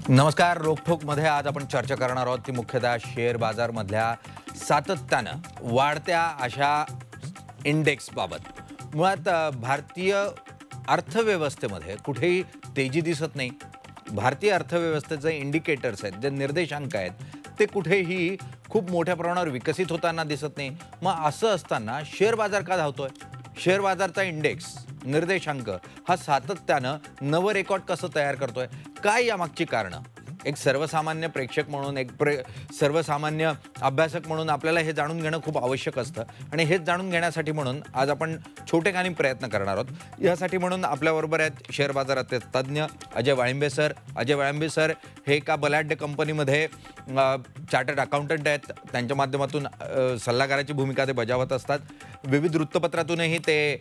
नमस्कार. रोखोकमध्ये आज आपण चर्चा करणार आहोत ती मुख्यतः शेअर बाजारमधल्या सातत्यानं वाढत्या अशा इंडेक्सबाबत. मुळात भारतीय अर्थव्यवस्थेमध्ये कुठेही तेजी दिसत नाही. भारतीय अर्थव्यवस्थेचे इंडिकेटर्स आहेत, जे निर्देशांक आहेत, ते कुठेही खूप मोठ्या प्रमाणावर विकसित होताना दिसत नाही. मग असं असताना शेअर बाजार का धावतोय? शेअर बाजारचा इंडेक्स निर्देशांक हा सातत्यानं नवं रेकॉर्ड कसं तयार करतोय? काय यामागची कारणं? एक सर्वसामान्य प्रेक्षक म्हणून, सर्वसामान्य अभ्यासक म्हणून आपल्याला हे जाणून घेणं खूप आवश्यक असतं. आणि हेच जाणून घेण्यासाठी म्हणून आज आपण छोटेखानी प्रयत्न करणार आहोत. यासाठी म्हणून आपल्याबरोबर आहेत शेअर बाजाराचे तज्ज्ञ अजय वाळिंबे सर. अजय वाळिंबे सर हे एका बलाढ्य कंपनीमध्ये चार्टर्ड अकाउंटंट आहेत. त्यांच्या माध्यमातून सल्लागाराची भूमिका ते बजावत असतात. विविध वृत्तपत्रातूनही ते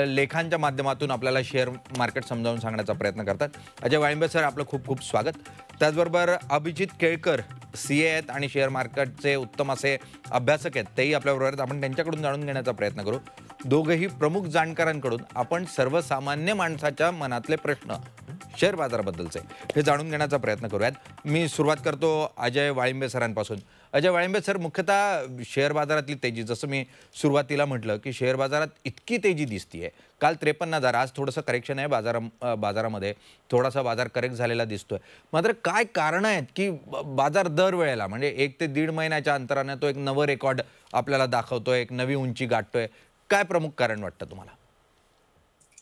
लेखांच्या माध्यमातून आपल्याला शेअर मार्केट समजावून सांगण्याचा प्रयत्न करतात. अजय वाळिंबे सर, आपलं खूप खूप स्वागत. त्याचबरोबर अभिजित केळकर CA आहेत आणि शेअर मार्केटचे उत्तम असे अभ्यासक आहेत, तेही आपल्याबरोबर आहेत. आपण त्यांच्याकडून जाणून घेण्याचा प्रयत्न करू. दोघेही प्रमुख जाणकारांकडून आपण सर्वसामान्य माणसाच्या मनातले प्रश्न शेअर बाजाराबद्दलचे हे जाणून घेण्याचा प्रयत्न करूयात. मी सुरुवात करतो अजय वाळिंबे सरांपासून. अजय वाळिंबे सर, मुख्यतः शेअर बाजारातली तेजी, जसं मी सुरुवातीला म्हटलं की शेअर बाजारात इतकी तेजी दिसतीये. काल 53,000, आज थोडंसं करेक्शन आहे बाजारामध्ये, थोडासा बाजार करेक्ट झालेला दिसतोय. मात्र काय कारणं आहेत की बाजार दरवेळेला म्हणजे 1 ते 1.5 महिन्याच्या अंतराने तो एक नवं रेकॉर्ड आपल्याला दाखवतोय, एक नवी उंची गाठतोय? काय प्रमुख कारण वाटतं तुम्हाला?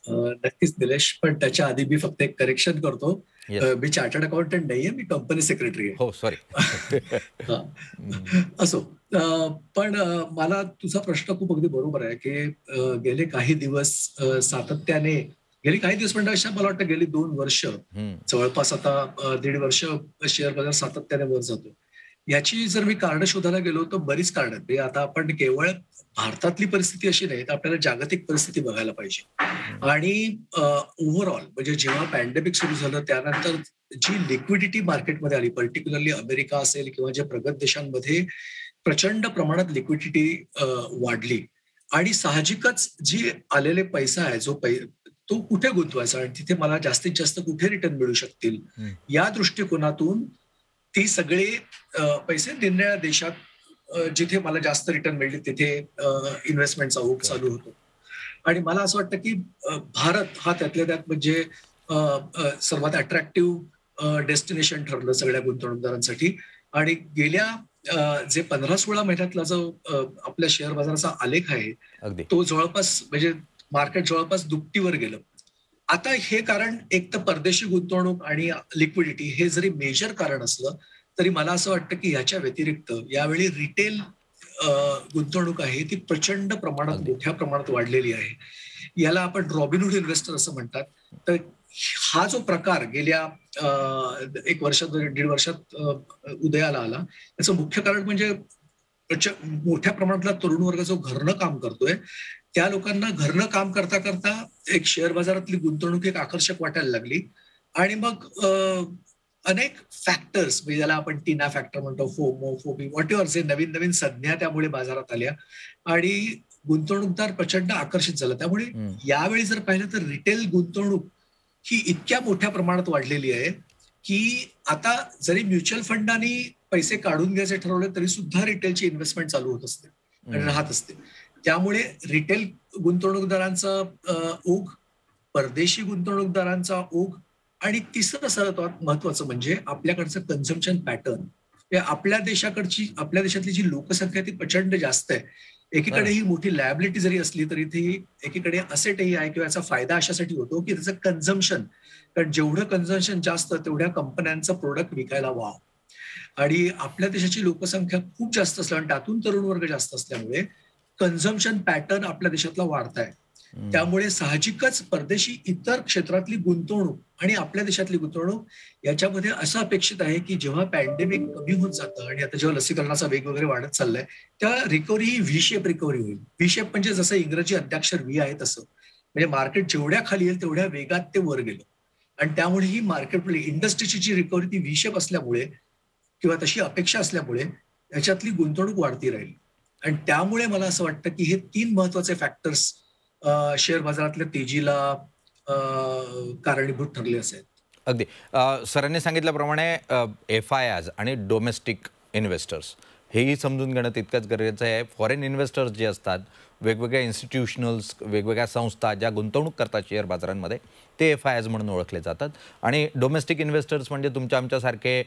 नक्कीच निलेश, पण त्याच्या आधी मी फक्त एक करेक्शन करतो. मी चार्टर्ड अकाउंटंट नाहीये, मी कंपनी सेक्रेटरी आहे. हो, सॉरी. असो. पण मला तुझा प्रश्न खूप अगदी बरोबर आहे की गेले काही दिवस सातत्याने, गेली काही दिवस म्हणजे मला वाटतं गेली 2 वर्ष, जवळपास आता 1.5 वर्ष शेअर बाजार सातत्याने वर जातो. याची जर मी कारणं शोधायला गेलो तर बरीच कारणं आहेत. आता आपण केवळ भारतातली परिस्थिती अशी नाही तर आपल्याला जागतिक परिस्थिती बघायला पाहिजे. आणि ओव्हरऑल म्हणजे जेव्हा पॅन्डेमिक सुरू झालं त्यानंतर जी लिक्विडिटी मार्केटमध्ये आली, पर्टिक्युलरली अमेरिका असेल किंवा जे प्रगत देशांमध्ये प्रचंड प्रमाणात लिक्विडिटी वाढली. आणि साहजिकच जी आलेले पैसा आहे, तो कुठे गुंतवायचा आणि तिथे मला जास्तीत जास्त कुठे रिटर्न मिळू शकतील, या दृष्टिकोनातून ती सगळे पैसे निरनिराळ्या देशात जिथे मला जास्त रिटर्न मिळले तिथे इन्व्हेस्टमेंटचा ओघ चालू होतो. आणि मला असं वाटतं की भारत हा त्यातल्या त्यात म्हणजे सर्वात अट्रॅक्टिव्ह डेस्टिनेशन ठरलं सगळ्या गुंतवणूकदारांसाठी. आणि गेल्या जे 15-16 महिन्यातला जो आपल्या शेअर बाजाराचा आलेख आहे, तो जवळपास म्हणजे मार्केट जवळपास दुपटीवर गेलं. आता हे कारण एक तर परदेशी गुंतवणूक आणि लिक्विडिटी हे जरी मेजर कारण असलं तरी मला असं वाटतं की याच्या व्यतिरिक्त यावेळी रिटेल गुंतवणूक आहे ती प्रचंड प्रमाणात, मोठ्या प्रमाणात वाढलेली आहे. याला आपण रॉबिनहुड इन्व्हेस्टर असं म्हणतात. तर हा जो प्रकार गेल्या 1 वर्षात, 1.5 वर्षात उदयाला आला, याचं मुख्य कारण म्हणजे मोठ्या प्रमाणातला तरुण वर्ग जो घरनं काम करतोय, त्या लोकांना घरनं काम करता करता एक शेअर बाजारातली गुंतवणूक एक आकर्षक वाटायला लागली. आणि मग अनेक फॅक्टर्स, म्हणजे ज्याला आपण टीना फॅक्टर म्हणतो, फोमो, फोबी, व्हॉटएव्हर, जे नवीन नवीन संज्ञा त्यामुळे बाजारात आल्या आणि गुंतवणूकदार प्रचंड आकर्षित झाला. त्यामुळे यावेळी जर पाहिलं तर रिटेल गुंतवणूक ही इतक्या मोठ्या प्रमाणात वाढलेली आहे की आता जरी म्युच्युअल फंडांनी पैसे काढून घ्यायचे ठरवले तरी सुद्धा रिटेलची इन्व्हेस्टमेंट चालू होत असते आणि राहत असते. त्यामुळे रिटेल गुंतवणूकदारांचा ओघ, परदेशी गुंतवणूकदारांचा ओघ आणि तिसरं सर्वात महत्वाचं म्हणजे आपल्याकडचं कन्झम्पशन पॅटर्न. आपल्या देशातली जी लोकसंख्या ती प्रचंड जास्त आहे. एकीकडे ही मोठी लायबिलिटी जरी असली तरी ती एकीकडे असेटही आहे किंवा याचा फायदा अशासाठी होतो की त्याचं कन्झम्पशन, कारण जेवढं कन्झम्पशन जास्त तेवढ्या कंपन्यांचं प्रोडक्ट विकायला वाव. आणि आपल्या देशाची लोकसंख्या खूप जास्त असल्यामुळे, त्यातून तरुण वर्ग जास्त असल्यामुळे कन्झम्पशन पॅटर्न आपल्या देशातला वाढताय. त्यामुळे साहजिकच परदेशी इतर क्षेत्रातली गुंतवणूक आणि आपल्या देशातली गुंतवणूक याच्यामध्ये असं अपेक्षित आहे की जेव्हा पॅन्डेमिक कमी होत जातं आणि आता जेव्हा लसीकरणाचा वेग वगैरे वाढत चाललाय, त्या रिकव्हरी ही व्ही शेप रिकव्हरी होईल. व्ही शेप म्हणजे जसं इंग्रजी अद्याक्षर व्ही आहे तसं, म्हणजे मार्केट जेवढ्या खाली येईल तेवढ्या वेगात ते वर गेलं. आणि त्यामुळे ही मार्केट इंडस्ट्रीची जी रिकव्हरी ती व्ही शेप असल्यामुळे किंवा तशी अपेक्षा असल्यामुळे याच्यातली गुंतवणूक वाढती राहील. आणि त्यामुळे मला असं वाटतं की हे 3 महत्वाचे फॅक्टर्स शेअर बाजारातल्या तेजीला कारणीभूत ठरले असेल. अगदी सरांनी सांगितल्याप्रमाणे FIIs आणि डोमेस्टिक इन्व्हेस्टर्स हेही समजून घेणं तितकंच गरजेचं आहे. फॉरेन इन्व्हेस्टर्स जे असतात, वेगवेगळ्या इन्स्टिट्यूशनल्स, वेगवेगळ्या संस्था ज्या गुंतवणूक करतात शेअर बाजारांमध्ये, ते FIIs म्हणून ओळखले जातात. आणि डोमेस्टिक इन्व्हेस्टर्स म्हणजे तुमच्या आमच्यासारखे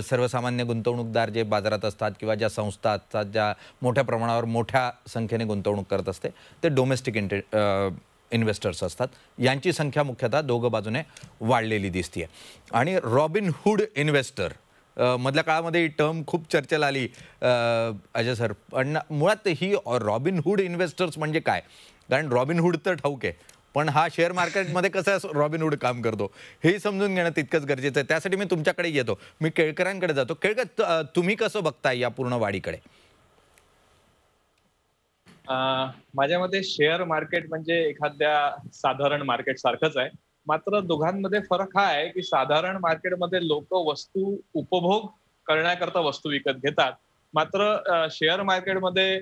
सर्वसामान्य गुंतवणूकदार जे बाजारात असतात किंवा ज्या संस्था असतात ज्या मोठ्या प्रमाणावर मोठ्या संख्येने गुंतवणूक करत असते, ते डोमेस्टिक इन्व्हेस्टर्स असतात. यांची संख्या मुख्यतः दोघं बाजूने वाढलेली दिसते. आणि रॉबिनहूड इन्व्हेस्टर मधल्या काळामध्ये ही टर्म खूप चर्चेला आली अजय सर. पण मुळात ही रॉबिनहूड इन्व्हेस्टर्स म्हणजे काय? कारण रॉबिनहूड तर ठाऊक आहे, पण हा शेअर मार्केटमध्ये कसं रॉबिनहूड काम करतो हे समजून घेणं तितकंच गरजेचं आहे. त्यासाठी मी तुमच्याकडे येतो. मी केळकरांकडे जातो. केळकर, तुम्ही कसं बघताय या पूर्ण वाढीकडे? माझ्या मते शेअर मार्केट म्हणजे एखाद्या साधारण मार्केट सारखंच आहे. मात्र दोघांमध्ये फरक हा आहे की साधारण मार्केटमध्ये लोक वस्तू उपभोग करण्याकरता वस्तू विकत घेतात. मात्र शेअर मार्केटमध्ये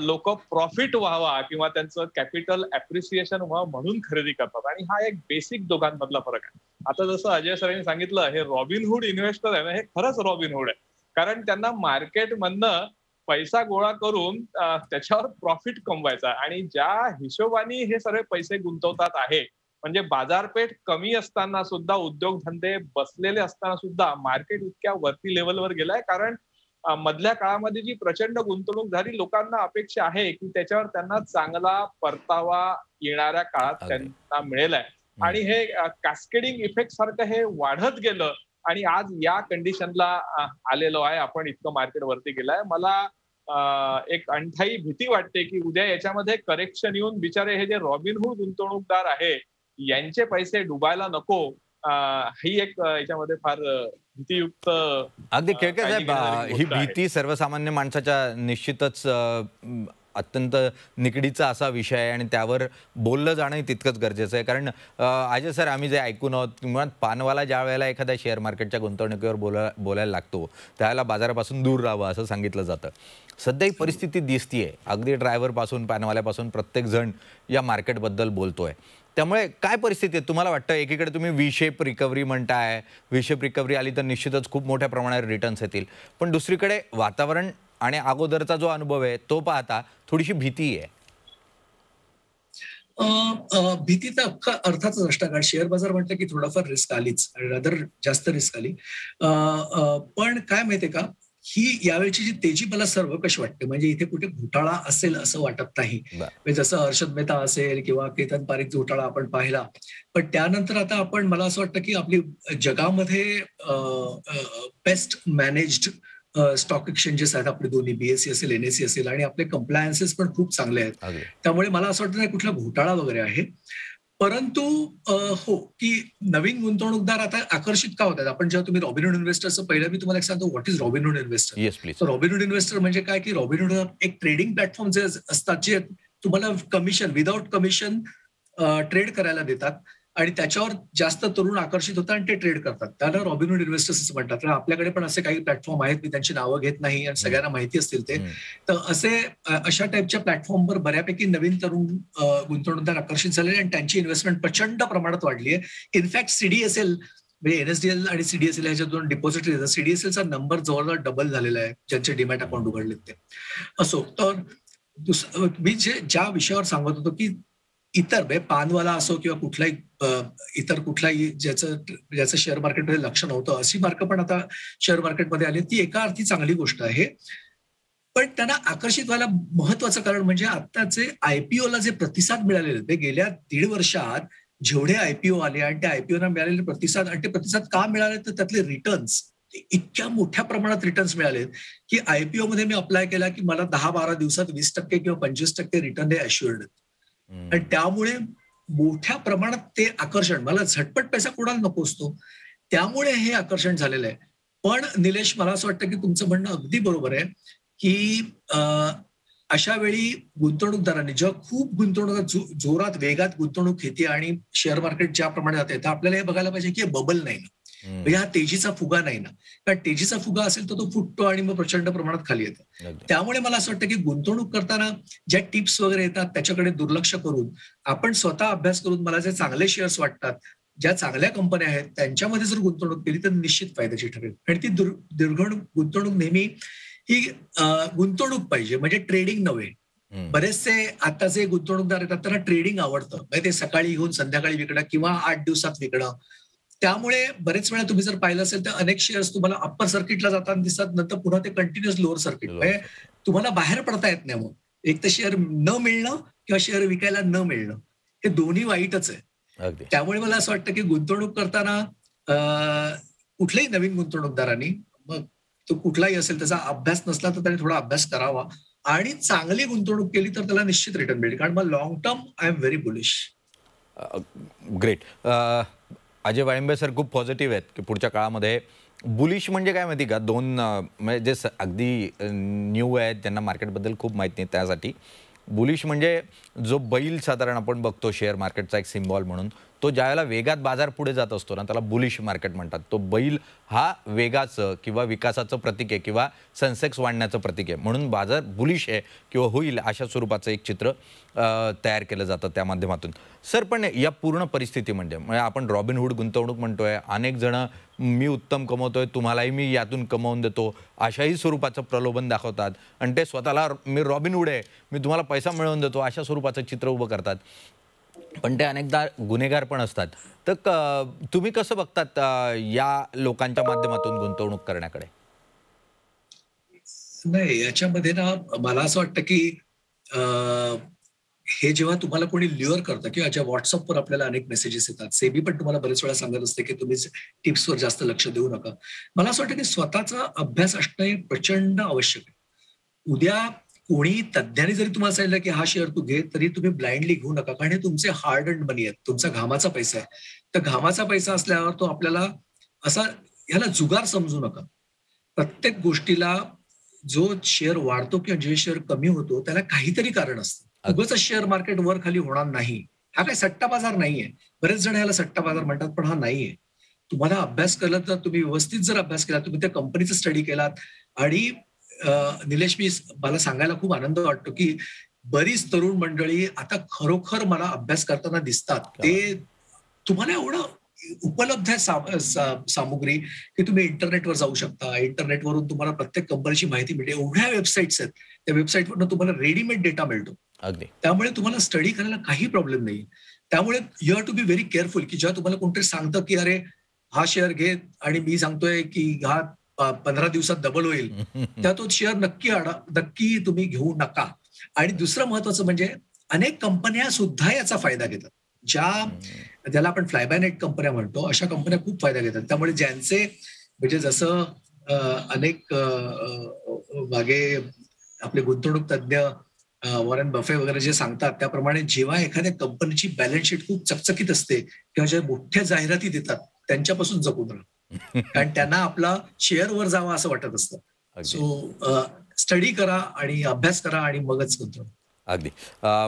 लोक प्रॉफिट व्हावा किंवा त्यांचं कॅपिटल ऍप्रिसिएशन व्हावं म्हणून खरेदी करतात. आणि हा एक बेसिक दोघांमधला फरक आहे. आता जसं अजय सरांनी सांगितलं, हे रॉबिनहूड इन्व्हेस्टर आहे ना, हे खरंच रॉबिनहूड आहे. कारण त्यांना मार्केटमधनं पैसा गोळा करून त्याच्यावर प्रॉफिट कमवायचा. आणि ज्या हिशोबाने हे सगळे पैसे गुंतवतात आहे, म्हणजे बाजारपेठ कमी असताना सुद्धा, उद्योगधंदे बसलेले असताना सुद्धा मार्केट इतक्या वरती लेवलवर गेलाय. कारण मधल्या काळामध्ये जी प्रचंड गुंतवणूक झाली, लोकांना अपेक्षा आहे की त्याच्यावर त्यांना चांगला परतावा येणाऱ्या काळात त्यांना मिळेल आहे. आणि हे कॅस्केडिंग इफेक्ट सारखं हे वाढत गेलं आणि आज या कंडिशनला आलेलो आहे. आपण इतकं मार्केट वरती गेलाय. मला एक अनठाई भीती वाटते की उद्या याच्यामध्ये करेक्शन येऊन बिचारे हे जे रॉबिनहूड गुंतवणूकदार आहे यांचे पैसे डुबायला नको. ही एक याच्यामध्ये फार भीतीयुक्त. अगदी केळकर साहेब, ही भीती सर्वसामान्य माणसाच्या निश्चितच अत्यंत निकडीचा असा विषय आहे आणि त्यावर बोललं जाणं तितकंच गरजेचं आहे. कारण अजय सर, आम्ही जे ऐकून आहोत, किंवा पानवाला ज्या वेळेला एखाद्या शेअर मार्केटच्या गुंतवणुकीवर बोलायला लागतो त्यावेळेला बाजारापासून दूर राहावं असं सांगितलं जातं. सध्या ही परिस्थिती दिसतीये. अगदी ड्रायव्हरपासून पानवाल्यापासून प्रत्येक जण या मार्केटबद्दल बोलतोय. त्यामुळे काय परिस्थिती आहे तुम्हाला वाटतं? एकीकडे तुम्ही व्ही शेप रिकव्हरी म्हणताय, व्ही शेप रिकव्हरी आली तर निश्चितच खूप मोठ्या प्रमाणावर रिटर्न्स येतील, पण दुसरीकडे वातावरण आणि अगोदरचा जो अनुभव आहे तो पाहता थोडीशी भीती आहे. भीती तर अख्खा अर्थातच असणार, कारण शेअर बाजार म्हटलं की थोडाफार रिस्क आलीच, रादर जास्त रिस्क आली. पण काय माहितीये का, ही यावेळची जी तेजी मला सर्वकष वाटते. म्हणजे इथे कुठे घोटाळा असेल असं वाटत नाही. जसं हर्षद मेहता असेल किंवा केतन पारेख घोटाळा आपण पाहिला, पण त्यानंतर आता आपण, मला असं वाटतं की आपली जगामध्ये बेस्ट मॅनेज्ड स्टॉक एक्सचेंजेस आहेत आपले दोन्ही, BSE असेल, NSE असेल, आणि आपले कंप्लायन्सेस पण खूप चांगले आहेत. त्यामुळे मला असं वाटतं नाही कुठला घोटाळा वगैरे आहे. परंतु हो, की नवीन गुंतवणूकदार आता आकर्षित का होतात. आपण जेव्हा तुम्ही रॉबिनहूड इन्व्हेस्टरचं, पहिलं मी तुम्हाला एक सांगतो, व्हॉट इज रॉबिनहूड इन्व्हेस्टर. तर रॉबिनहूड इन्व्हेस्टर म्हणजे काय, की रॉबिनहूड एक ट्रेडिंग प्लॅटफॉर्म जे असतात, जे तुम्हाला कमिशन, विदाउट कमिशन ट्रेड करायला देतात आणि त्याच्यावर जास्त तरुण आकर्षित होतात आणि ते ट्रेड करतात. त्याला रॉबिनहूड इन्व्हेस्टर्स असं म्हणतात. आपल्याकडे पण असे काही प्लॅटफॉर्म आहेत, मी त्यांची नावं घेत नाही आणि सगळ्यांना माहिती असतील ते. तर अशा टाईपच्या प्लॅटफॉर्मवर बऱ्यापैकी नवीन तरुण गुंतवणूकदार आकर्षित झाले आणि त्यांची इन्व्हेस्टमेंट प्रचंड प्रमाणात वाढली आहे. इनफॅक्ट CDSL म्हणजे NSDL आणि CDSL ह्याच्या दोन डिपॉझिटरी, CDSLचा नंबर जवळजवळ डबल झालेला आहे ज्यांचे डीमॅट अकाउंट उघडलेत ते. असो, तर मी ज्या विषयावर सांगत होतो की इतर पानवाला असो किंवा इतर कुठलाही ज्याचं शेअर मार्केटमध्ये लक्ष नव्हतं, अशी मार्क पण आता शेअर मार्केटमध्ये आली. ती एका अर्थी चांगली गोष्ट आहे. पण त्यांना आकर्षित व्हायला महत्वाचं कारण म्हणजे आत्ताचे IPOला जे प्रतिसाद मिळालेले, ते गेल्या 1.5 वर्षात जेवढे IPO आले आणि त्या IPOना मिळालेले प्रतिसाद, आणि ते प्रतिसाद का मिळाले तर त्यातले रिटर्न्स इतक्या मोठ्या प्रमाणात रिटर्न्स मिळाले की IPO मध्ये मी अप्लाय केला की मला 10-12 दिवसात 20% किंवा 25% रिटर्न हे अश्युअर्ड. आणि त्यामुळे मोठ्या प्रमाणात ते आकर्षण, मला झटपट पैसा कोणाला नको असतो, त्यामुळे हे आकर्षण झालेलं आहे. पण निलेश, मला असं वाटतं की तुमचं म्हणणं अगदी बरोबर आहे की अशा वेळी गुंतवणूकदारांनी जेव्हा खूप गुंतवणूक जोरात वेगात गुंतवणूक घेते आणि शेअर मार्केट ज्याप्रमाणे जाते, तर आपल्याला हे बघायला पाहिजे की बबल नाही ना, म्हणजे हा तेजीचा फुगा नाही ना. कारण तेजीचा फुगा असेल तर तो फुटतो आणि मग प्रचंड प्रमाणात खाली येतो. त्यामुळे मला असं वाटतं की गुंतवणूक करताना ज्या टिप्स वगैरे येतात त्याच्याकडे दुर्लक्ष करून आपण स्वतः अभ्यास करून मला जे चांगले शेअर्स वाटतात, ज्या चांगल्या कंपन्या आहेत त्यांच्यामध्ये जर गुंतवणूक केली तर निश्चित फायद्याची ठरेल. आणि ती दीर्घ गुंतवणूक नेहमी ही गुंतवणूक पाहिजे, म्हणजे ट्रेडिंग नव्हे. बरेचसे आताचे गुंतवणूकदार येतात त्यांना ट्रेडिंग आवडतं, म्हणजे ते सकाळी घेऊन संध्याकाळी विकणं किंवा 8 दिवसात विकणं. त्यामुळे बरेच वेळा तुम्ही जर पाहिलं असेल तर अनेक शेअर्स तुम्हाला अप्पर सर्किटला जाताना दिसतात, नंतर पुन्हा ते कंटिन्युअस लोअर सर्किट, म्हणजे तुम्हाला बाहेर पडता येत नाही. मग एक तर शेअर न मिळणं किंवा शेअर विकायला न मिळणं, हे दोन्ही वाईटच आहे. त्यामुळे मला असं वाटतं की गुंतवणूक करताना कुठल्याही नवीन गुंतवणूकदारांनी, मग तो कुठलाही असेल, त्याचा अभ्यास नसला तर त्याने थोडा अभ्यास करावा आणि चांगली गुंतवणूक केली तर त्याला निश्चित रिटर्न मिळेल. कारण मग long term I am very bullish. Great. Ajay Walimbe sir खूप पॉझिटिव्ह आहेत की पुढच्या काळामध्ये बुलिश म्हणजे काय माहिती का, दोन म्हणजे जे अगदी न्यू आहेत, ज्यांना मार्केटबद्दल खूप माहीत नाही, त्यासाठी बुलिश म्हणजे जो बैल साधारण आपण बघतो शेअर मार्केटचा एक सिम्बॉल म्हणून, तो ज्यावेळेला वेगात बाजार पुढे जात असतो ना, त्याला बुलिश मार्केट म्हणतात. तो बैल हा वेगाचं किंवा विकासाचं प्रतीक आहे किंवा सेन्सेक्स वाढण्याचं प्रतीक आहे, म्हणून बाजार बुलिश आहे किंवा होईल अशा स्वरूपाचं एक चित्र तयार केलं जातं त्या माध्यमातून. सर, पण या पूर्ण परिस्थितीमध्ये म्हणजे आपण रॉबिनहूड गुंतवणूक म्हणतोय, अनेक जण मी उत्तम कमवतोय, तुम्हालाही मी यातून कमवून देतो, अशाही स्वरूपाचं प्रलोभन दाखवतात आणि ते स्वतःला मी रॉबिनहूड आहे, मी तुम्हाला पैसा मिळवून देतो, अशा स्वरूपाचं चित्र उभं करतात. पण ते अनेकदा गुन्हेगार पण असतात. तर तुम्ही कसं बघतात या लोकांच्या माध्यमातून गुंतवणूक करण्याकडे? नाही, याच्यामध्ये ना मला असं वाटतं की हे जेव्हा तुम्हाला कोणी ल्युअर करतं किंवा ज्या व्हॉट्सअपवर आपल्याला अनेक मेसेजेस येतात, सेबी पण तुम्हाला बरेच वेळा सांगत असते की तुम्ही टिप्सवर जास्त लक्ष देऊ नका. मला असं वाटतं की स्वतःचा अभ्यास असणं हे प्रचंड आवश्यक आहे. उद्या कोणी तज्ञांनी जरी तुम्हाला सांगितलं की हा शेअर तू घे, तरी तुम्ही ब्लाइंडली घेऊ नका, कारण हे तुमचे हार्ड अर्न्ड मनी आहेत, तुमचा घामाचा पैसा आहे. तर घामाचा पैसा असल्यावर तो आपल्याला असा, ह्याला जुगार समजू नका. प्रत्येक गोष्टीला जो शेअर वाढतो किंवा जे शेअर कमी होतो त्याला काहीतरी कारण असतं. उगाच शेअर मार्केट वर खाली होणार नाही. हा काही सट्टा बाजार नाहीये. बरेच जण याला सट्टा बाजार म्हणतात, पण हा नाहीये. तुम्हाला अभ्यास केला तर तुम्ही व्यवस्थित जर अभ्यास केला, तुम्ही त्या कंपनीचा स्टडी केलात आणि निलेश, मला सांगायला खूप आनंद वाटतो की बरीच तरुण मंडळी आता खरोखर मला अभ्यास करताना दिसतात. ते तुम्हाला एवढं उपलब्ध आहे सामुग्री की तुम्ही इंटरनेटवर जाऊ शकता. इंटरनेटवरून तुम्हाला प्रत्येक कंपनीची माहिती मिळते. एवढ्या वेबसाईट्स आहेत, त्या वेबसाईटवरून तुम्हाला रेडीमेड डेटा मिळतो. त्यामुळे तुम्हाला स्टडी करायला काही प्रॉब्लेम नाही. त्यामुळे you have to be very careful की जेव्हा तुम्हाला कोणतरी सांगतं की अरे हा शेअर घे आणि मी सांगतोय की हा 15 दिवसात डबल होईल, तेव्हा तो शेअर नक्की तुम्ही घेऊ नका. आणि दुसरं महत्वाचं म्हणजे अनेक कंपन्या सुद्धा याचा फायदा घेतात. ज्याला आपण फ्लाय बाय नाईट कंपन्या म्हणतो, अशा कंपन्या खूप फायदा घेतात. त्यामुळे ज्यांचे म्हणजे जसं अनेक मागे आपले गुंतवणूक तज्ञ वॉरेन बफे वगैरे जे सांगतात, त्याप्रमाणे जेव्हा एखाद्या कंपनीची बॅलन्स शीट खूप चकचकीत असते किंवा ज्या मोठ्या जाहिराती देतात त्यांच्यापासून जपून राहा, कारण त्यांना आपला शेअर वर जावा असं वाटत असतं. सो स्टडी करा आणि अभ्यास करा आणि मगच गुंतवणूक. अगदी.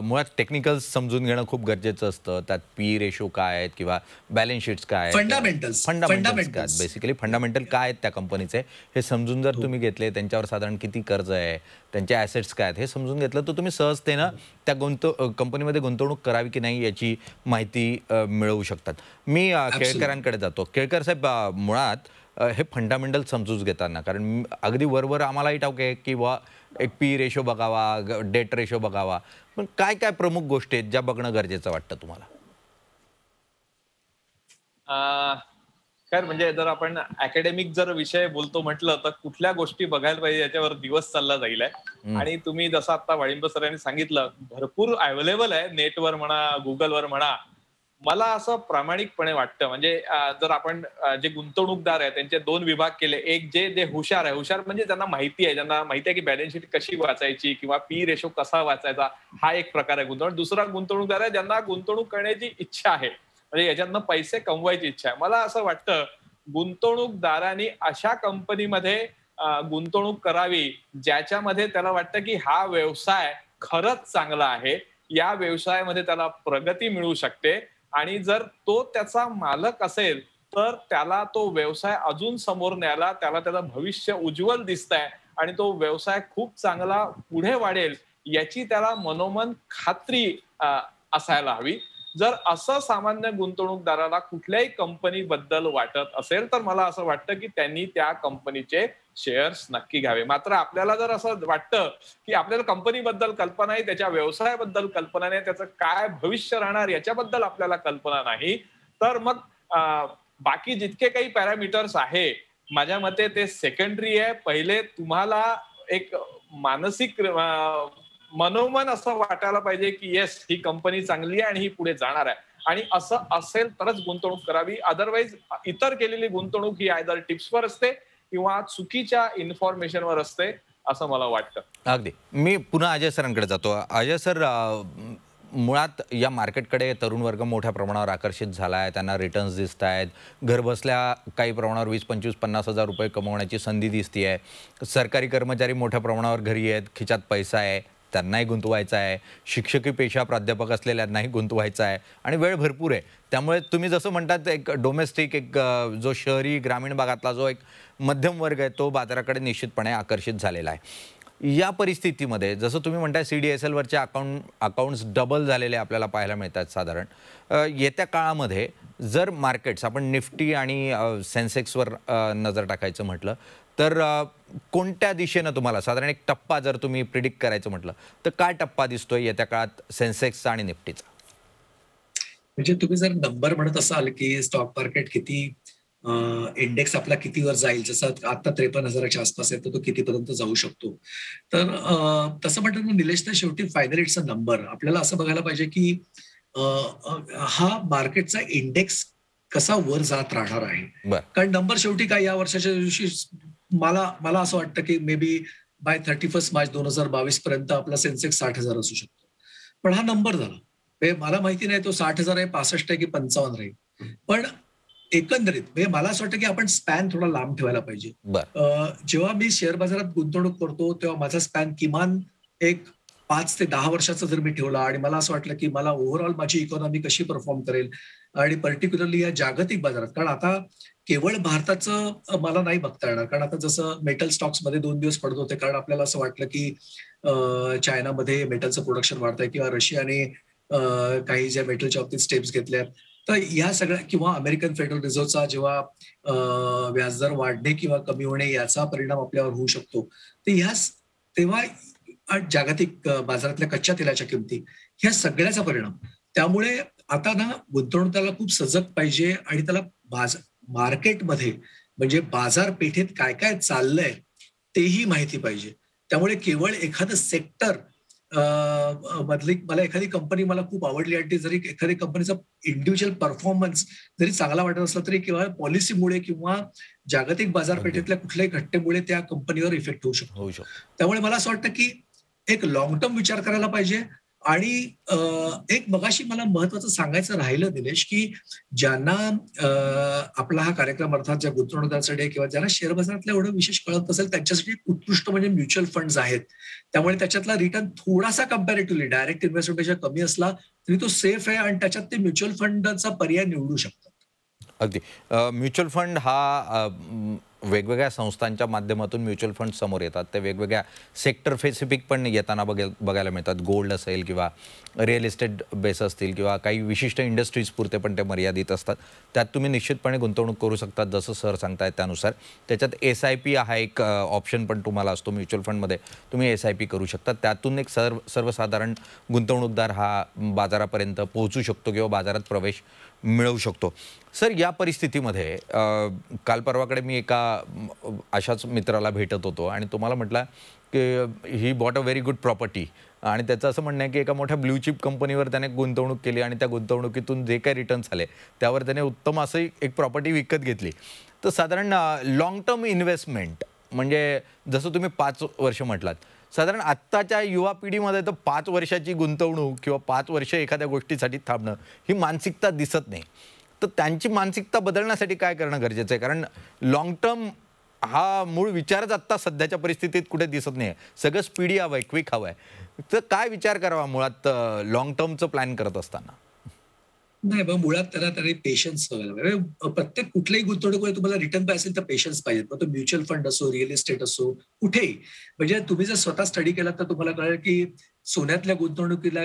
मुळात टेक्निकल्स समजून घेणं खूप गरजेचं असतं. त्यात पी रेशो काय आहेत किंवा बॅलन्स शीट्स काय आहेत, फंडामेंटल्स काय, बेसिकली फंडामेंटल काय आहेत त्या कंपनीचे, हे समजून जर तुम्ही घेतले, त्यांच्यावर साधारण किती कर्ज आहे, त्यांचे ॲसेट्स काय आहेत हे समजून घेतलं, तर तुम्ही सहजतेनं त्या कंपनीमध्ये गुंतवणूक करावी की नाही याची माहिती मिळवू शकतात. मी केळकरांकडे जातो. केळकर साहेब, मुळात हे फंडामेंटल समजून घेताना, कारण अगदी वरवर आम्हालाही ठाऊक आहे की एक पी रेशो बघावा, डेट रेशो बघावा, पण काय काय प्रमुख गोष्टी आहेत ज्या बघणं गरजेचं वाटतं तुम्हाला? काय म्हणजे जर आपण अकॅडमिक जर विषय बोलतो म्हटलं तर कुठल्या गोष्टी बघायला पाहिजे याच्यावर दिवस चालला जाईल. आणि तुम्ही जसं आता वाळिंब सरांनी सांगितलं, भरपूर अवेलेबल आहे नेटवर म्हणा, गुगलवर म्हणा. मला असं प्रामाणिकपणे वाटतं, म्हणजे जर आपण जे गुंतवणूकदार आहे त्यांचे 2 विभाग केले. एक जे हुशार आहे, हुशार म्हणजे ज्यांना माहिती आहे की बॅलन्स शीट कशी वाचायची किंवा पी रेशो कसा वाचायचा, हा एक प्रकार आहे गुंतवणूक. दुसरा गुंतवणूकदार आहे ज्यांना गुंतवणूक करण्याची इच्छा आहे, म्हणजे याच्यातनं पैसे कमवायची इच्छा आहे. मला असं वाटतं गुंतवणूकदारांनी अशा कंपनीमध्ये गुंतवणूक करावी ज्याच्यामध्ये त्याला वाटतं की हा व्यवसाय खरंच चांगला आहे, या व्यवसायामध्ये त्याला प्रगती मिळू शकते, आणि जर तो त्याचा मालक असेल तर त्याला तो व्यवसाय अजून समोर न्यायला, त्याला त्याचं भविष्य उज्ज्वल दिसतंय आणि तो व्यवसाय खूप चांगला पुढे वाढेल याची त्याला मनोमन खात्री असायला हवी. जर असं सामान्य गुंतवणूकदाराला कुठल्याही कंपनीबद्दल वाटत असेल तर मला असं वाटतं की त्यांनी त्या कंपनीचे शेअर्स नक्की घ्यावे. मात्र आपल्याला जर असं वाटतं की आपल्याला कंपनीबद्दल कल्पना नाही, त्याच्या व्यवसायाबद्दल कल्पना नाही, त्याचं काय भविष्य राहणार याच्याबद्दल आपल्याला कल्पना नाही, तर मग बाकी जितके काही पॅरामीटर्स आहे माझ्या मते ते सेकंडरी आहे. पहिले तुम्हाला एक मानसिक मनोमन असं वाटायला पाहिजे की येस ही कंपनी चांगली आहे आणि ही पुढे जाणार आहे, आणि असं असेल तरच गुंतवणूक करावी. अदरवाईज इतर केलेली गुंतवणूक ही आयदर टिप्सवर असते किंवा चुकीच्या इन्फॉर्मेशनवर असते असं मला वाटतं. अगदी. मी पुन्हा अजय सरांकडे जातो. अजय सर, मुळात या मार्केटकडे तरुण वर्ग मोठ्या प्रमाणावर आकर्षित झाला आहे. त्यांना रिटर्न्स दिसत आहेत. घरबसल्या काही प्रमाणावर 20, 25, 50 हजार रुपये कमवण्याची संधी दिसते आहे. सरकारी कर्मचारी मोठ्या प्रमाणावर घरी आहेत, खिशात पैसा आहे, त्यांनाही गुंतवायचा आहे. शिक्षकी पेशा प्राध्यापक असलेल्यांनाही गुंतवायचा आहे आणि वेळ भरपूर आहे. त्यामुळे तुम्ही जसं म्हणतात एक डोमेस्टिक, एक जो शहरी ग्रामीण भागातला जो एक मध्यम वर्ग आहे तो बाजाराकडे निश्चितपणे आकर्षित झालेला आहे. या परिस्थितीमध्ये जसं तुम्ही म्हणताय CDSLवरचे अकाउंट्स डबल झालेले आपल्याला पाहायला मिळतात साधारण. येत्या काळामध्ये जर मार्केट्स, आपण निफ्टी आणि सेन्सेक्सवर नजर टाकायचं म्हटलं तर कोणत्या दिशेनं तुम्हाला साधारण एक टप्पा जर तुम्ही प्रिडिक्ट करायचं म्हटलं तर काय टप्पा दिसतोय येत्या काळात सेन्सेक्सचा आणि निफ्टीचा? म्हणजे तुम्ही जर नंबर म्हणत असाल की स्टॉक मार्केट किती इंडेक्स आपला कितीवर जाईल, जसं आता 53,000च्या आसपास आहे तर तो कितीपर्यंत जाऊ शकतो, तर तसं म्हटलं तर निलेश, तर शेवटी फायनल इट्स अ नंबर. आपल्याला असं बघायला पाहिजे की हा मार्केटचा इंडेक्स कसा वर जात राहणार आहे. कारण नंबर शेवटी काय, या वर्षाच्या दिवशी मला असं वाटतं की मे बी बाय 31 मार्च 2022 पर्यंत आपला सेन्सेक्स 60,000 असू शकतो. पण हा नंबर झाला. मला माहिती नाही तो 60,000 आहे, 65 आहे की 55 राहील. पण एकंदरीत म्हणजे मला असं वाटतं की आपण स्पॅन थोडा लांब ठेवायला पाहिजे. जेव्हा मी शेअर बाजारात गुंतवणूक करतो तेव्हा माझा स्पॅन किमान एक 5 ते 10 वर्षाचा जर मी ठेवला आणि मला असं वाटलं की मला ओव्हरऑल माझी इकॉनॉमी कशी परफॉर्म करेल आणि पर्टिक्युलरली या जागतिक बाजारात, कारण आता केवळ भारताचं मला नाही बघता येणार, कारण आता जसं मेटल स्टॉक्समध्ये 2 दिवस पडत होते कारण आपल्याला असं वाटलं की चायनामध्ये मेटलचं प्रोडक्शन वाढतंय किंवा रशियाने काही ज्या मेटलच्या बाबतीत स्टेप्स घेतल्या, तर या सगळ्या, किंवा अमेरिकन फेडरल रिझर्व्हचा जेव्हा व्याजदर वाढणे किंवा कमी होणे याचा परिणाम आपल्यावर होऊ शकतो, तर तेव्हा जागतिक बाजारातल्या कच्च्या तेलाच्या किमती, ह्या सगळ्याचा परिणाम. त्यामुळे आता ना गुंतवणूकदाराला खूप सजग पाहिजे आणि त्याला मार्केटमध्ये म्हणजे बाजारपेठेत काय काय चाललंय तेही माहिती पाहिजे. त्यामुळे केवळ एखादं सेक्टर मधली मला एखादी कंपनी मला खूप आवडली आणि जरी एखादी कंपनीचा इंडिव्हिज्युअल परफॉर्मन्स जरी चांगला वाटत असला तरी केवळ पॉलिसीमुळे किंवा जागतिक बाजारपेठेतल्या कुठल्याही घटनेमुळे त्या कंपनीवर इफेक्ट होऊ शकतो. त्यामुळे मला असं वाटतं की एक लॉंग टर्म विचार करायला पाहिजे. आणि एक मगाशी मला महत्वाचं सांगायचं राहिलं निलेश, की ज्यांना आपला हा कार्यक्रम अर्थात ज्या गुंतवणूकदारांसाठी किंवा ज्यांना शेअर बाजारातलं एवढं विशेष कळत नसेल त्यांच्यासाठी उत्कृष्ट म्हणजे म्युच्युअल फंड्स आहेत. त्यामुळे त्याच्यातला रिटर्न थोडासा कम्पॅरेटिव्हली डायरेक्ट इन्व्हेस्टमेंटपेक्षा कमी असला तरी तो सेफ आहे आणि त्याच्यात ते म्युच्युअल फंडचा पर्याय निवडू शकतात. अगदी. म्युच्युअल फंड हा वेगवेगळ्या संस्थांच्या माध्यमातून म्युच्युअल फंड समोर येतात. ते वेगवेगळ्या सेक्टर स्पेसिफिक पण येताना बघायला मिळतात. गोल्ड असेल किंवा रिअल इस्टेट बेस असतील किंवा काही विशिष्ट इंडस्ट्रीज पुरते पण ते मर्यादित असतात. त्यात तुम्ही निश्चितपणे गुंतवणूक करू शकतात जसं सर सांगतायत त्यानुसार. त्याच्यात SIP हा एक ऑप्शन पण तुम्हाला असतो. म्युच्युअल फंडमध्ये तुम्ही SIP करू शकता. त्यातून एक सर्वसाधारण गुंतवणूकदार हा बाजारापर्यंत पोहोचू शकतो किंवा बाजारात प्रवेश मिळवू शकतो. सर, या परिस्थितीमध्ये काल परवाकडे मी एका अशाच मित्राला भेटत होतो आणि तुम्हाला म्हटलं की he bought a very good property, आणि त्याचं असं म्हणणं आहे की एका मोठ्या ब्ल्यू चिप कंपनीवर त्याने गुंतवणूक केली आणि त्या गुंतवणुकीतून जे काही रिटर्न्स आले त्यावर त्याने उत्तम असं एक प्रॉपर्टी विकत घेतली. तर साधारण लॉंग टर्म इन्व्हेस्टमेंट म्हणजे जसं तुम्ही 5 वर्ष म्हटलात, साधारण आत्ताच्या युवा पिढीमध्ये तर 5 वर्षाची गुंतवणूक किंवा 5 वर्ष एखाद्या गोष्टीसाठी थांबणं ही मानसिकता दिसत नाही. तर त्यांची मानसिकता बदलण्यासाठी काय करणं गरजेचं आहे? कारण लॉंग टर्म हा मूळ विचारच आत्ता सध्याच्या परिस्थितीत कुठे दिसत नाही. सगळं स्पीडी हवं आहे, क्विक हवं आहे. तर काय विचार करावा मुळात लॉंग टर्मचं प्लॅन करत असताना? नाही, मग मुळात त्याला तरी पेशन्स बघायला. प्रत्येक कुठल्याही गुंतवणुकीमध्ये तुम्हाला रिटर्न पाहिजे असेल तर पेशन्स पाहिजेत. मग तो म्युच्युअल फंड असो, रिअल इस्टेट असो, कुठेही. म्हणजे तुम्ही जर स्वतः स्टडी केला तर तुम्हाला कळेल की सोन्यातल्या गुंतवणुकीला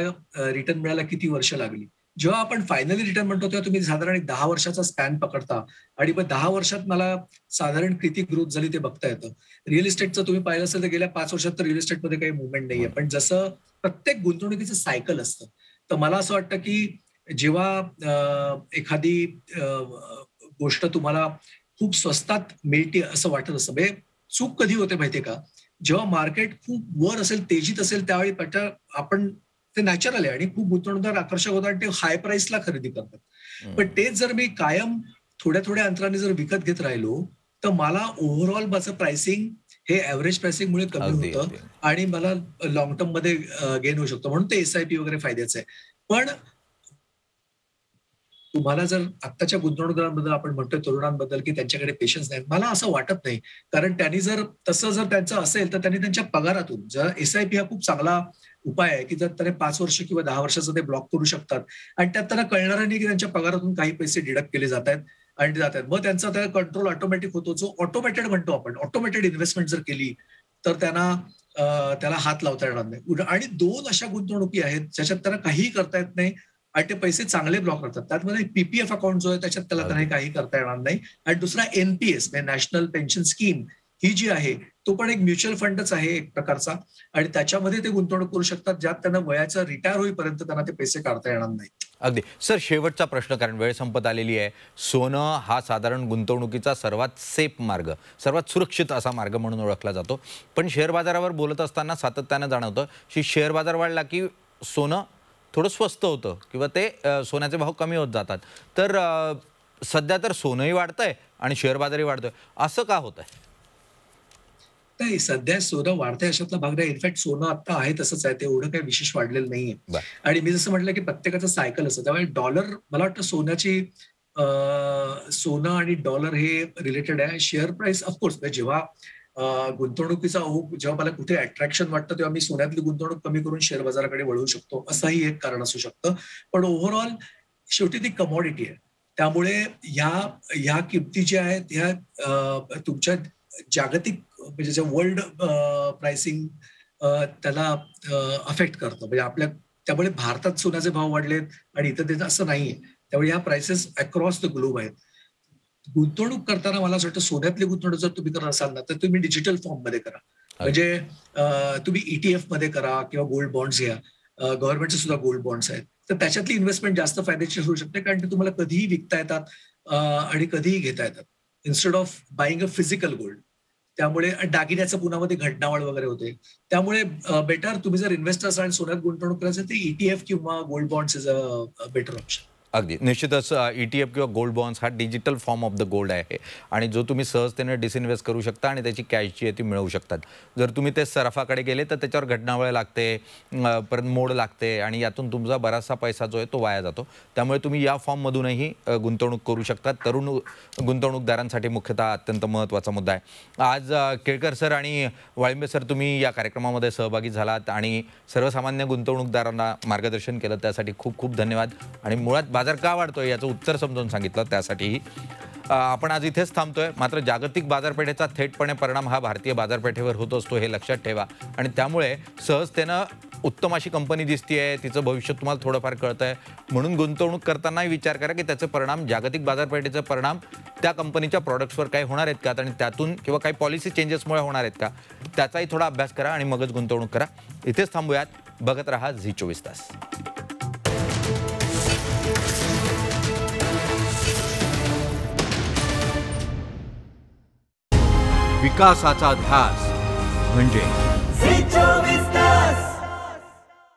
रिटर्न मिळायला किती वर्ष लागली. जेव्हा आपण फायनली रिटर्न म्हणतो तेव्हा तुम्ही साधारण एक 10 वर्षाचा स्पॅन पकडता आणि मग 10 वर्षात मला साधारण किती ग्रोथ झाली ते बघता येतं. रिअल इस्टेटचं तुम्ही पाहिलं असेल तर गेल्या 5 वर्षात तर रिअल इस्टेटमध्ये काही मुवमेंट नाहीये. पण जसं प्रत्येक गुंतवणुकीचं सायकल असतं, तर मला असं वाटतं की जेव्हा एखादी गोष्ट तुम्हाला खूप स्वस्तात मिळते असं वाटत असतं, म्हणजे चूक कधी होते माहितीये का? जेव्हा मार्केट खूप वर असेल, तेजीत असेल, त्यावेळी आपण ते नॅचरल आहे आणि खूप गुंतवणूकदार आकर्षक होतात आणि ते हाय प्राइसला खरेदी करतात. पण तेच जर मी कायम थोड्या थोड्या अंतराने जर विकत घेत राहिलो, तर मला ओव्हरऑल माझं प्राइसिंग हे ऍव्हरेज प्राइसिंगमुळे कमी होतं आणि मला लॉंग टर्म मध्ये गेन होऊ शकतो. म्हणून ते SIP वगैरे फायद्याचं आहे. पण तुम्हाला जर आत्ताच्या गुंतवणूकदारांबद्दल आपण म्हणतोय, तरुणांबद्दल, की त्यांच्याकडे पेशन्स नाही, मला असं वाटत नाही. कारण त्यांनी जर त्यांचं असेल तर त्यांनी त्यांच्या पगारातून जर SIP हा खूप चांगला उपाय आहे, की जर त्याने 5 वर्ष किंवा 10 वर्षाचं ते ब्लॉक करू शकतात आणि त्यात त्यांना कळणार नाही की त्यांच्या पगारातून काही पैसे डिडक्ट केले जात आहेत आणि ते जातात. मग त्यांचा त्या कंट्रोल ऑटोमॅटिक होतो. जो ऑटोमॅटेड म्हणतो आपण, ऑटोमॅटेड इन्व्हेस्टमेंट जर केली तर त्याला हात लावता येणार नाही. आणि 2 अशा गुंतवणुकी आहेत ज्याच्यात त्यांना काहीही करता येत नाही आणि ते पैसे चांगले ब्लॉक करतात. त्यातमध्ये PPF अकाउंट जो आहे त्याच्यात त्याला काही करता येणार नाही. आणि दुसरा NPS म्हणजे नॅशनल पेन्शन स्कीम ही जी आहे तो पण एक म्युच्युअल फंडच आहे एक प्रकारचा आणि त्याच्यामध्ये ते गुंतवणूक करू शकतात, ज्यात त्यांना वयाचा रिटायर होईपर्यंत त्यांना ते पैसे काढता येणार नाही. अगदी सर, शेवटचा प्रश्न, कारण वेळ संपत आलेली आहे. सोनं हा साधारण गुंतवणुकीचा सर्वात सेफ मार्ग, सर्वात सुरक्षित असा मार्ग म्हणून ओळखला जातो. पण शेअर बाजारावर बोलत असताना सातत्यानं जाणवतं की शेअर बाजार वाढला की सोनं थोडं स्वस्त होतं किंवा ते सोन्याचे भाव कमी होत जातात. तर सध्या तर सोनंही वाढतंय आणि शेअर बाजारही वाढतोय, असं का होतंय? नाही, सध्या सोनं वाढतंय अशातला भाग नाही. इनफॅक्ट सोनं आता आहे तसंच आहे, ते एवढं काही विशेष वाढलेलं नाहीये. आणि मी जसं म्हटलं की प्रत्येकाचं सायकल असतं, त्यामुळे डॉलर, मला वाटतं सोनं आणि डॉलर हे रिलेटेड आहे. शेअर प्राइस ऑफकोर्स जेव्हा गुंतवणुकीचा जेव्हा मला कुठे अट्रॅक्शन वाटतं तेव्हा मी सोन्यातली गुंतवणूक कमी करून शेअर बाजाराकडे वळू शकतो, असंही एक कारण असू शकतं. पण ओव्हरऑल शेवटी ती कमॉडिटी आहे, त्यामुळे ह्या किमती ज्या आहेत ह्या तुमच्या जागतिक म्हणजे जे वर्ल्ड प्राइसिंग त्याला अफेक्ट करतं. म्हणजे त्यामुळे भारतात सोन्याचे भाव वाढलेत आणि इथं देत असं नाहीये. त्यामुळे ह्या प्राइसेस अक्रॉस द ग्लोब आहेत. गुंतवणूक करताना मला असं वाटतं सोन्यातली गुंतवणूक जर तुम्ही करत असाल ना तर तुम्ही डिजिटल फॉर्म मध्ये करा. म्हणजे तुम्ही ETF मध्ये करा किंवा गोल्ड बॉन्ड्स घ्या. गव्हर्नमेंटचे सुद्धा गोल्ड बॉन्ड्स आहेत. तर त्याच्यातली इन्व्हेस्टमेंट जास्त फायदेशीर होऊ शकते, कारण ते तुम्हाला कधीही विकता येतात आणि कधीही घेता येतात, instead of buying a physical gold. त्यामुळे दागिन्याचं पुन्हामध्ये घटनावळ वगैरे होते. त्यामुळे बेटर तुम्ही जर इन्व्हेस्टर असाल आणि सोन्यात गुंतवणूक करायचं तर ETF किंवा gold bonds is a better option. अगदी निश्चितच ETF किंवा गोल्ड बॉन्ड्स हा digital form of the gold आहे आणि जो तुम्ही सहजतेने डिसइन्व्हेस्ट करू शकता आणि त्याची कॅश जी आहे ती मिळवू शकतात. जर तुम्ही ते सराफाकडे गेले तर त्याच्यावर घटनावळ लागते, परत मोड लागते आणि यातून तुमचा बराचसा पैसा जो आहे तो वाया जातो. त्यामुळे तुम्ही या फॉर्ममधूनही गुंतवणूक करू शकता. तरुण गुंतवणूकदारांसाठी मुख्यतः अत्यंत महत्त्वाचा मुद्दा आहे. आज केळकर सर आणि वाळिंबे सर तुम्ही या कार्यक्रमामध्ये सहभागी झालात आणि सर्वसामान्य गुंतवणूकदारांना मार्गदर्शन केलं, त्यासाठी खूप खूप धन्यवाद. आणि मुळात बाजार का वाढतोय याचं उत्तर समजावून सांगितलं, त्यासाठीही. आपण आज इथेच थांबतोय. मात्र जागतिक बाजारपेठेचा थेटपणे परिणाम हा भारतीय बाजारपेठेवर होत असतो, हे लक्षात ठेवा. आणि त्यामुळे सहजतेनं उत्तम अशी कंपनी दिसतीये, तिचं भविष्य तुम्हाला थोडंफार कळतंय, म्हणून गुंतवणूक करतानाही विचार करा की त्याचे परिणाम, जागतिक बाजारपेठेचे परिणाम त्या कंपनीच्या प्रॉडक्ट्सवर काही होणार आहेत का आणि त्यातून किंवा काही पॉलिसी चेंजेसमुळे होणार आहेत का, त्याचाही थोडा अभ्यास करा आणि मगच गुंतवणूक करा. इथेच थांबूयात. बघत रहा झी 24 तास. विकासाचा ध्यास म्हणजे